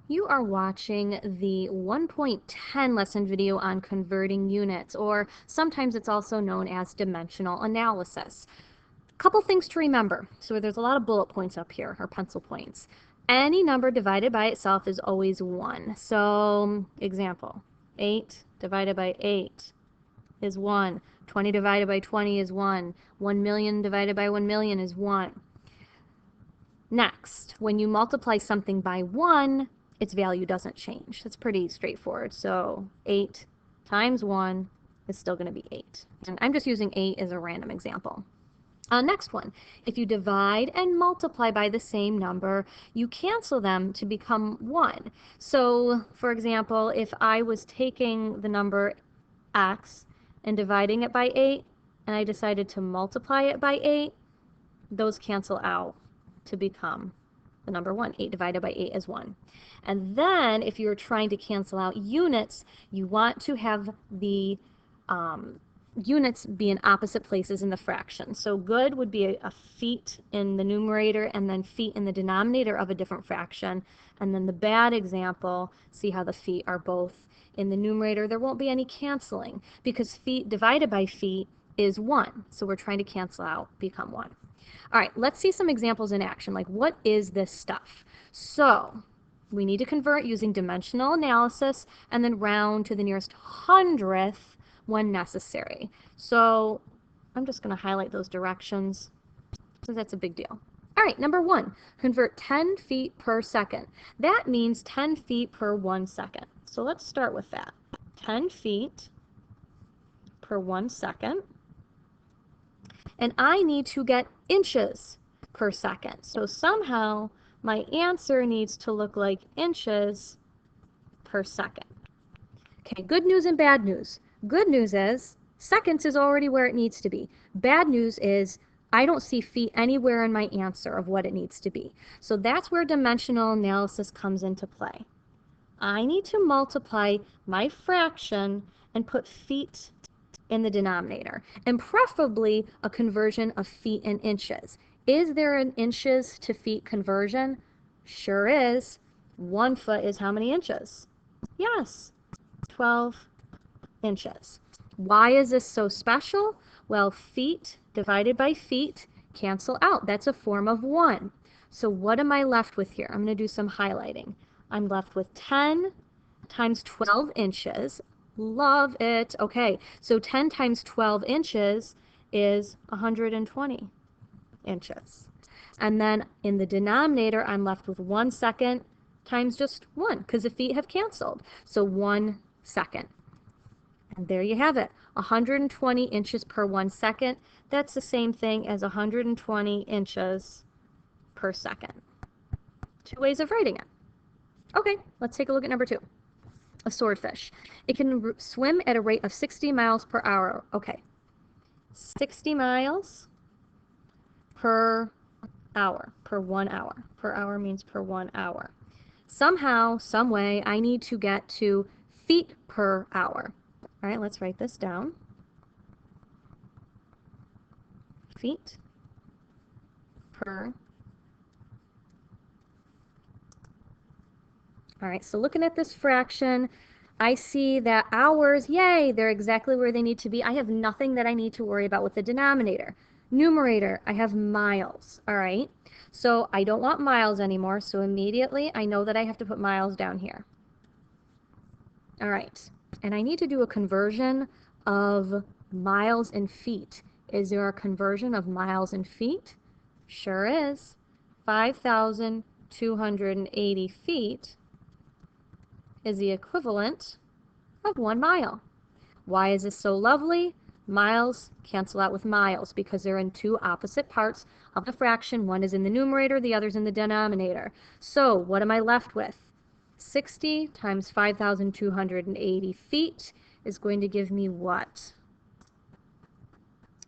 You are watching the 1.10 lesson video on converting units, or sometimes it's also known as dimensional analysis. Couple things to remember. So there's a lot of bullet points up here, or pencil points. Any number divided by itself is always 1. So, example, 8 divided by 8 is 1. 20 divided by 20 is 1. 1 million divided by 1 million is 1. Next, when you multiply something by 1, its value doesn't change. That's pretty straightforward. So 8 times 1 is still going to be 8. And I'm just using 8 as a random example. Next one, if you divide and multiply by the same number, you cancel them to become 1. So, for example, if I was taking the number x and dividing it by 8, and I decided to multiply it by 8, those cancel out to become the number 1. 8 divided by 8 is 1. And then if you're trying to cancel out units, you want to have the units be in opposite places in the fraction. So good would be a feet in the numerator and then feet in the denominator of a different fraction. And then the bad example, see how the feet are both in the numerator. There won't be any canceling because feet divided by feet is 1. So we're trying to cancel out, become 1. All right, let's see some examples in action. Like, what is this stuff? So we need to convert using dimensional analysis and then round to the nearest hundredth when necessary. So I'm just going to highlight those directions because that's a big deal. All right, number 1, convert 10 feet per second. That means 10 feet per 1 second. So let's start with that. 10 feet per 1 second. And I need to get inches per second. So somehow my answer needs to look like inches per second. Okay, good news and bad news. Good news is seconds is already where it needs to be. Bad news is I don't see feet anywhere in my answer of what it needs to be. So that's where dimensional analysis comes into play. I need to multiply my fraction and put feet in the denominator, and preferably a conversion of feet and inches. Is there an inches to feet conversion? Sure is. 1 foot is how many inches? Yes, 12 inches. Why is this so special? Well, feet divided by feet cancel out. That's a form of 1. So what am I left with here? I'm going to do some highlighting. I'm left with 10 times 12 inches. Love it. Okay, so 10 times 12 inches is 120 inches. And then in the denominator, I'm left with 1 second times just 1, because the feet have canceled. So 1 second. And there you have it, 120 inches per 1 second. That's the same thing as 120 inches per second. 2 ways of writing it. Okay, let's take a look at number 2. A swordfish. It can swim at a rate of 60 miles per hour. Okay, 60 miles per hour, per 1 hour. Per hour means per 1 hour. Somehow, some way, I need to get to feet per hour. All right, let's write this down. Feet per. All right, so looking at this fraction, I see that hours, yay, they're exactly where they need to be. I have nothing that I need to worry about with the denominator. Numerator, I have miles, all right? So I don't want miles anymore, so immediately I know that I have to put miles down here. All right, and I need to do a conversion of miles and feet. Is there a conversion of miles and feet? Sure is. 5,280 feet is the equivalent of 1 mile. Why is this so lovely? Miles cancel out with miles because they're in 2 opposite parts of the fraction. One is in the numerator, the other's in the denominator. So what am I left with? 60 times 5,280 feet is going to give me what?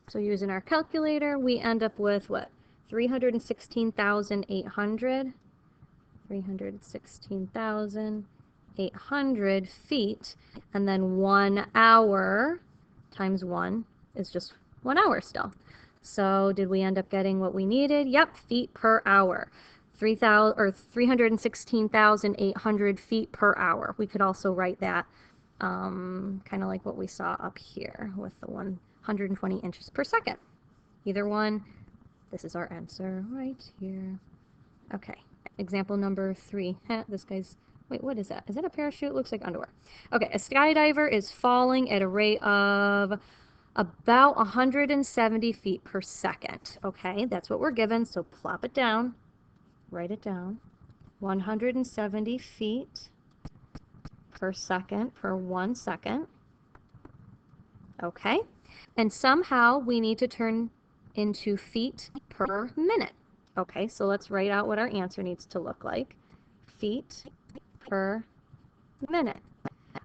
So using our calculator, we end up with what? 316,800. 316,800 feet. And then 1 hour times 1 is just 1 hour still. So did we end up getting what we needed? Yep, feet per hour. 3,000 or 316,800 feet per hour. We could also write that kind of like what we saw up here with the 120 inches per second. Either one, this is our answer right here. Okay, example number 3. This guy's, wait, what is that? Is that a parachute? Looks like underwear. Okay, a skydiver is falling at a rate of about 170 feet per second. Okay, that's what we're given, so plop it down, write it down. 170 feet per second per 1 second. Okay, and somehow we need to turn into feet per minute. Okay, so let's write out what our answer needs to look like. Feet per minute.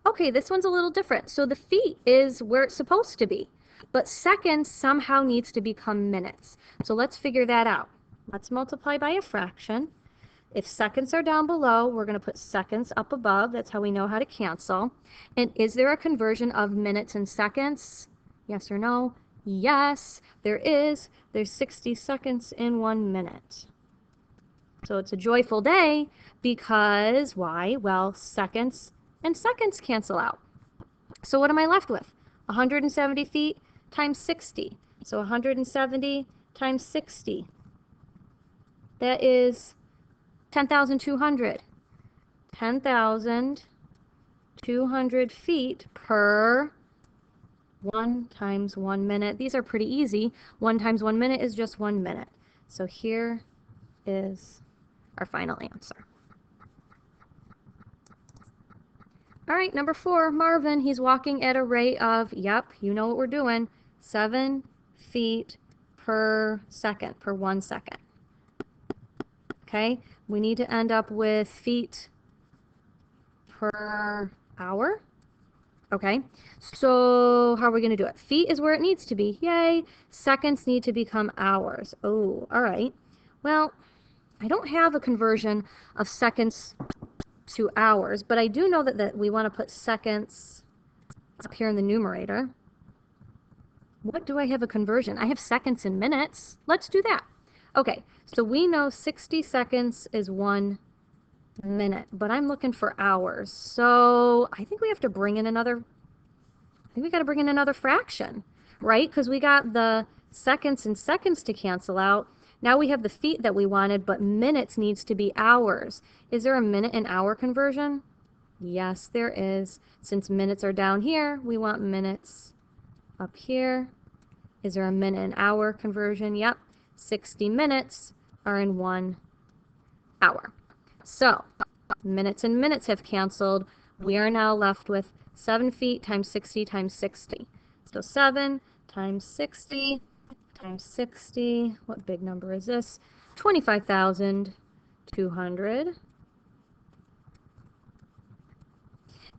Okay, this one's a little different. So the feet is where it's supposed to be, but seconds somehow needs to become minutes. So let's figure that out. Let's multiply by a fraction. If seconds are down below, we're going to put seconds up above. That's how we know how to cancel. And is there a conversion of minutes and seconds? Yes or no? Yes, there is. There's 60 seconds in 1 minute. So it's a joyful day because why? Well, seconds and seconds cancel out. So what am I left with? 170 feet times 60. So 170 times 60. That is 10,200. 10,200 feet per 1 times 1 minute. These are pretty easy. 1 times 1 minute is just 1 minute. So here is our final answer. All right, number 4, Marvin, he's walking at a rate of, yep, you know what we're doing, 7 feet per second, per 1 second. Okay, we need to end up with feet per hour. Okay, so how are we going to do it? Feet is where it needs to be. Yay. Seconds need to become hours. Oh, all right. Well, I don't have a conversion of seconds to hours, but I do know that we want to put seconds up here in the numerator. What do I have a conversion? I have seconds and minutes. Let's do that. Okay, so we know 60 seconds is 1 minute, but I'm looking for hours. So I think we have to bring in another, I think we got to bring in another fraction, right? Because we got the seconds and seconds to cancel out. Now we have the feet that we wanted, but minutes needs to be hours. Is there a minute and hour conversion? Yes, there is. Since minutes are down here, we want minutes up here. Is there a minute and hour conversion? Yep. 60 minutes are in 1 hour. So minutes and minutes have canceled. We are now left with 7 feet times 60 times 60. So 7 times 60 times 60. What big number is this? 25,200.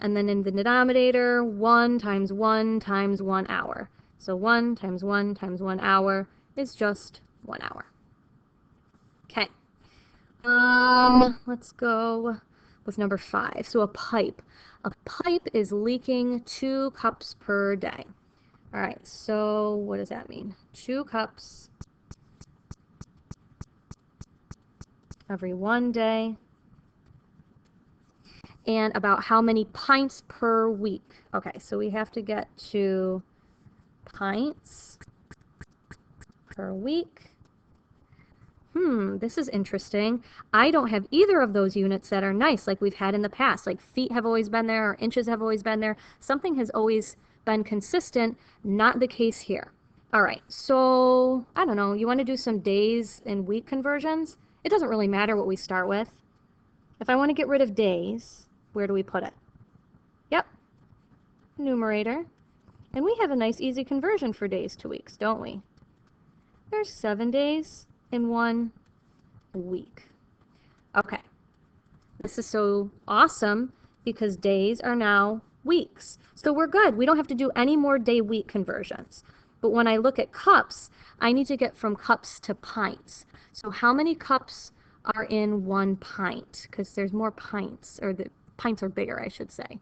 And then in the denominator, 1 times 1 times 1 hour. So 1 times 1 times 1 hour is just 1 hour. Okay. Let's go with number 5. So a pipe. A pipe is leaking 2 cups per day. All right, so what does that mean? 2 cups every 1 day. And about how many pints per week? Okay, so we have to get to pints per week. This is interesting. I don't have either of those units that are nice like we've had in the past. Like feet have always been there, or inches have always been there. Something has always been consistent, not the case here. All right, so I don't know, you want to do some days and week conversions? It doesn't really matter what we start with. If I want to get rid of days, where do we put it? Yep, numerator. And we have a nice easy conversion for days to weeks, don't we? There's 7 days in 1 week. Okay, this is so awesome because days are now weeks. So we're good. We don't have to do any more day-week conversions. But when I look at cups, I need to get from cups to pints. So how many cups are in 1 pint? Because there's more pints, or the pints are bigger, I should say.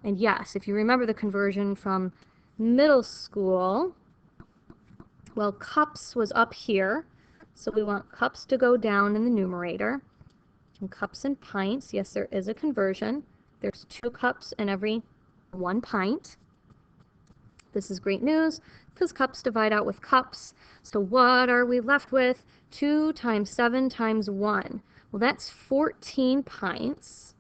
And yes, if you remember the conversion from middle school, well, cups was up here. So we want cups to go down in the numerator. in cups and pints. Yes, there is a conversion. There's 2 cups in every 1 pint. This is great news because cups divide out with cups. So what are we left with? 2 times 7 times 1. Well, that's 14 pints,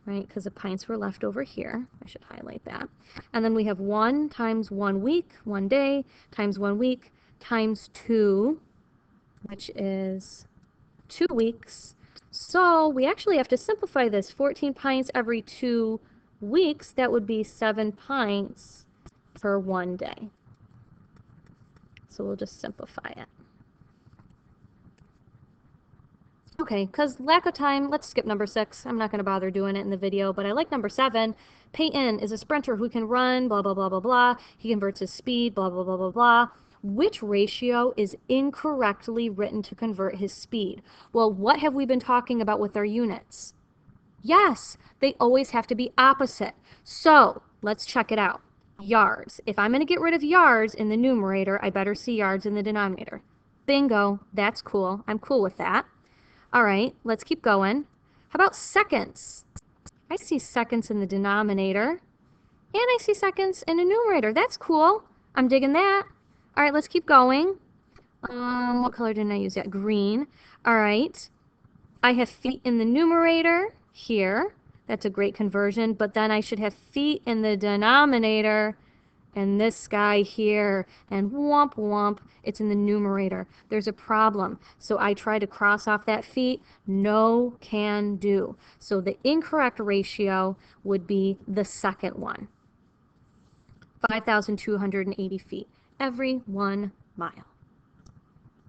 right? Because the pints were left over here. I should highlight that. And then we have 1 times 1 week, 1 day, times 1 week, times 2, which is 2 weeks. So we actually have to simplify this. 14 pints every 2 weeks, that would be 7 pints per 1 day. So we'll just simplify it. Okay, because lack of time, let's skip number 6. I'm not going to bother doing it in the video, but I like number 7. Peyton is a sprinter who can run, blah, blah, blah, blah, blah. He converts his speed, blah, blah, blah, blah, blah. Which ratio is incorrectly written to convert his speed? Well, what have we been talking about with our units? Yes, they always have to be opposite. So let's check it out. Yards. If I'm going to get rid of yards in the numerator, I better see yards in the denominator. Bingo. That's cool. I'm cool with that. All right, let's keep going. How about seconds? I see seconds in the denominator, and I see seconds in the numerator. That's cool. I'm digging that. All right, let's keep going. What color didn't I use yet? Green. All right. I have feet in the numerator here. That's a great conversion, but then I should have feet in the denominator and this guy here, and womp womp, it's in the numerator. There's a problem. So I try to cross off that feet. No can do. So the incorrect ratio would be the second one. 5,280 feet every 1 mile.